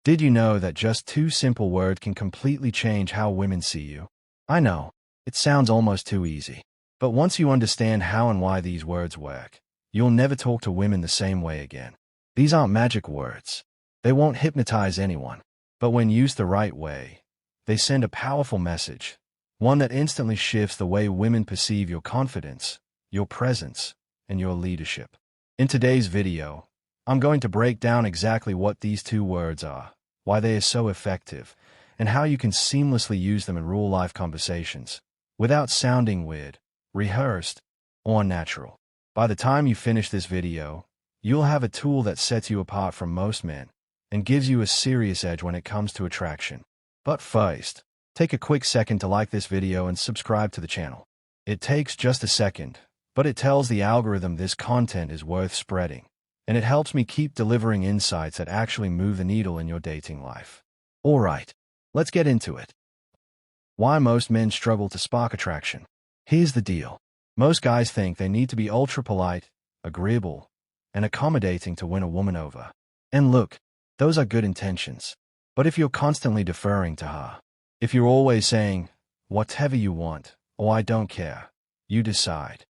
Did you know that just two simple words can completely change how women see you? I know, it sounds almost too easy. But once you understand how and why these words work, you'll never talk to women the same way again. These aren't magic words. They won't hypnotize anyone. But when used the right way, they send a powerful message, one that instantly shifts the way women perceive your confidence, your presence, and your leadership. In today's video, I'm going to break down exactly what these two words are, why they are so effective, and how you can seamlessly use them in real-life conversations, without sounding weird, rehearsed, or unnatural. By the time you finish this video, you'll have a tool that sets you apart from most men, and gives you a serious edge when it comes to attraction. But first, take a quick second to like this video and subscribe to the channel. It takes just a second, but it tells the algorithm this content is worth spreading, and it helps me keep delivering insights that actually move the needle in your dating life. Alright, let's get into it. Why most men struggle to spark attraction. Here's the deal. Most guys think they need to be ultra polite, agreeable, and accommodating to win a woman over. And look, those are good intentions. But if you're constantly deferring to her, if you're always saying, whatever you want, or I don't care, you decide.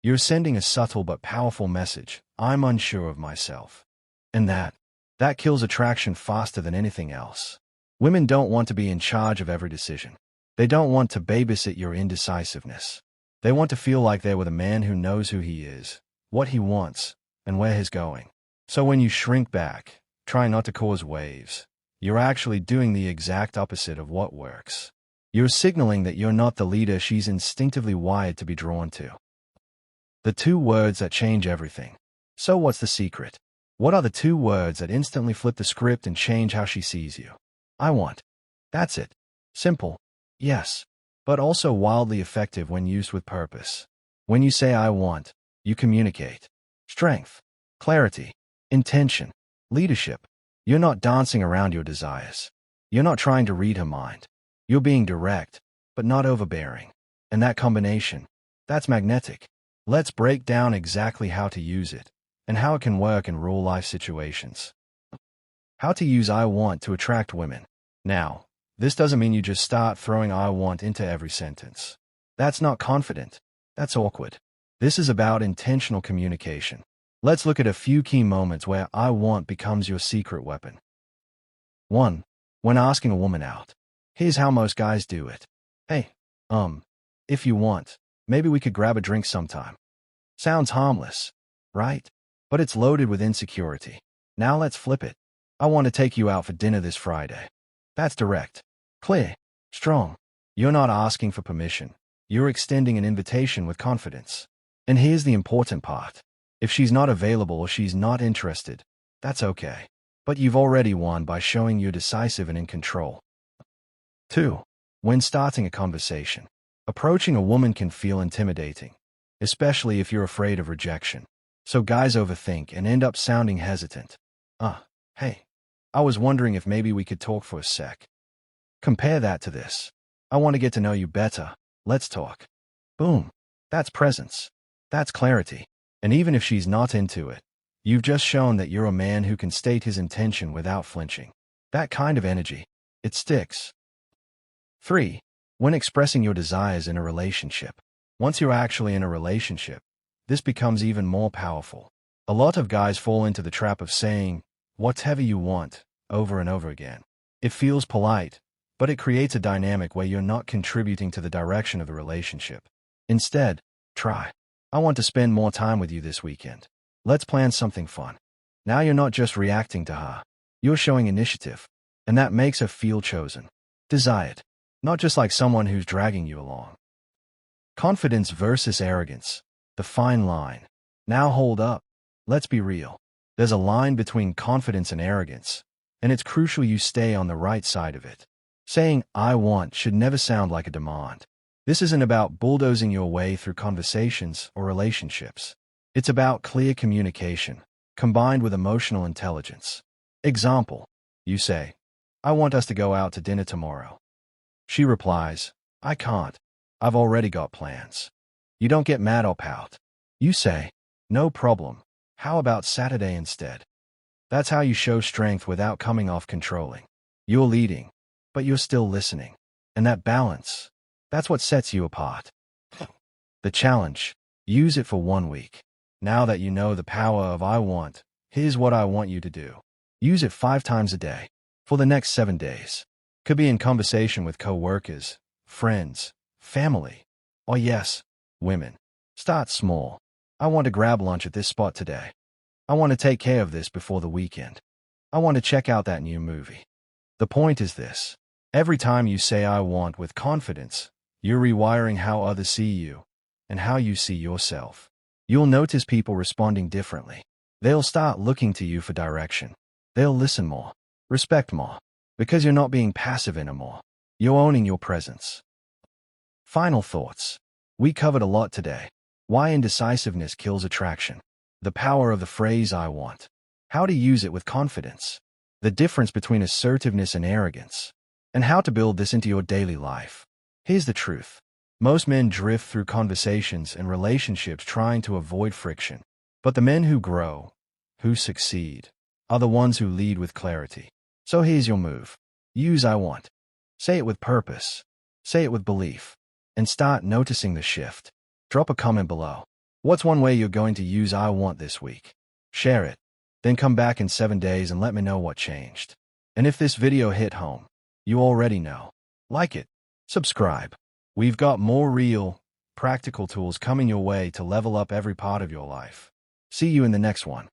You're sending a subtle but powerful message, I'm unsure of myself. And that kills attraction faster than anything else. Women don't want to be in charge of every decision. They don't want to babysit your indecisiveness. They want to feel like they're with a man who knows who he is, what he wants, and where he's going. So when you shrink back, try not to cause waves, you're actually doing the exact opposite of what works. You're signaling that you're not the leader she's instinctively wired to be drawn to. The two words that change everything. So what's the secret? What are the two words that instantly flip the script and change how she sees you? I want. That's it. Simple. Yes. But also wildly effective when used with purpose. When you say I want, you communicate strength, clarity, intention, leadership. You're not dancing around your desires. You're not trying to read her mind. You're being direct, but not overbearing. And that combination, that's magnetic. Let's break down exactly how to use it, and how it can work in real-life situations. How to use I want to attract women. Now, this doesn't mean you just start throwing I want into every sentence. That's not confident. That's awkward. This is about intentional communication. Let's look at a few key moments where I want becomes your secret weapon. 1. When asking a woman out. Here's how most guys do it. Hey, if you want, maybe we could grab a drink sometime. Sounds harmless, right? But it's loaded with insecurity. Now let's flip it. I want to take you out for dinner this Friday. That's direct, clear, strong. You're not asking for permission. You're extending an invitation with confidence. And here's the important part. If she's not available or she's not interested, that's okay. But you've already won by showing you're decisive and in control. 2. When starting a conversation. Approaching a woman can feel intimidating, especially if you're afraid of rejection. So guys overthink and end up sounding hesitant. Hey, I was wondering if maybe we could talk for a sec. Compare that to this. I want to get to know you better. Let's talk. Boom. That's presence. That's clarity. And even if she's not into it, you've just shown that you're a man who can state his intention without flinching. That kind of energy, it sticks. 3. When expressing your desires in a relationship. Once you're actually in a relationship, this becomes even more powerful. A lot of guys fall into the trap of saying, whatever you want, over and over again. It feels polite, but it creates a dynamic where you're not contributing to the direction of the relationship. Instead, try. I want to spend more time with you this weekend. Let's plan something fun. Now you're not just reacting to her. You're showing initiative. And that makes her feel chosen. Desired. Not just like someone who's dragging you along. Confidence versus arrogance. The fine line. Now hold up. Let's be real. There's a line between confidence and arrogance, and it's crucial you stay on the right side of it. Saying, I want should never sound like a demand. This isn't about bulldozing your way through conversations or relationships. It's about clear communication, combined with emotional intelligence. Example. You say, I want us to go out to dinner tomorrow. She replies, I can't. I've already got plans. You don't get mad or pout. You say, no problem. How about Saturday instead? That's how you show strength without coming off controlling. You're leading, but you're still listening. And that balance, that's what sets you apart. The challenge, use it for 1 week. Now that you know the power of I want, here's what I want you to do. Use it 5 times a day for the next 7 days. Could be in conversation with co-workers, friends, family, or yes, women. Start small. I want to grab lunch at this spot today. I want to take care of this before the weekend. I want to check out that new movie. The point is this. Every time you say I want with confidence, you're rewiring how others see you and how you see yourself. You'll notice people responding differently. They'll start looking to you for direction. They'll listen more, respect more, because you're not being passive anymore. You're owning your presence. Final thoughts. We covered a lot today. Why indecisiveness kills attraction. The power of the phrase I want. How to use it with confidence. The difference between assertiveness and arrogance. And how to build this into your daily life. Here's the truth. Most men drift through conversations and relationships trying to avoid friction. But the men who grow, who succeed, are the ones who lead with clarity. So here's your move. Use I want. Say it with purpose. Say it with belief. And start noticing the shift. Drop a comment below. What's one way you're going to use I want this week? Share it. Then come back in 7 days and let me know what changed. And if this video hit home, you already know. Like it. Subscribe. We've got more real, practical tools coming your way to level up every part of your life. See you in the next one.